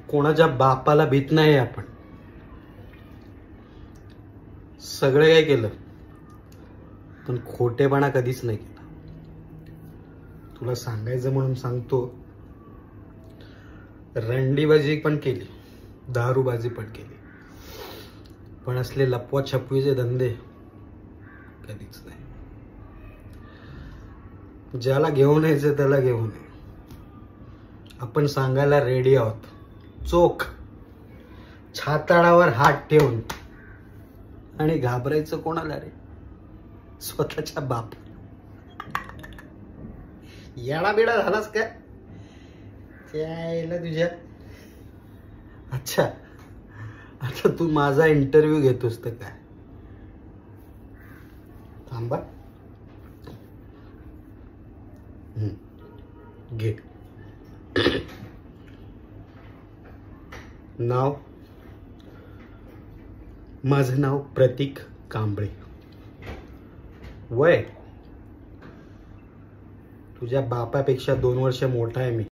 कोणाच्या बापाला भीत नाही आपण. सगळे काय केलं पण खोटेपणा कधीच नाही केला. तुला सांगायचं म्हणून सांगतो, रंडीबाजी पण केली, दारूबाजी पण केली, पण असले लपवा छपवीचे धंदे कधीच नाही. ज्याला घेऊन यायचं त्याला घेऊन ये. आपण सांगायला रेडी आहोत, चोख छाताडावर हात ठेवून. आणि घाबरायचं कोणाला रे? स्वतःच्या बाप. येडा बिडा झालास काय त्याला तुझ्या? अच्छा, आता तू माझा इंटरव्ह्यू घेतोस तर काय? थांबा, घे. नाव? माझं नाव प्रतीक कांबळे. वय? तुझ्या बापापेक्षा 2 वर्ष मोठा आहे मी.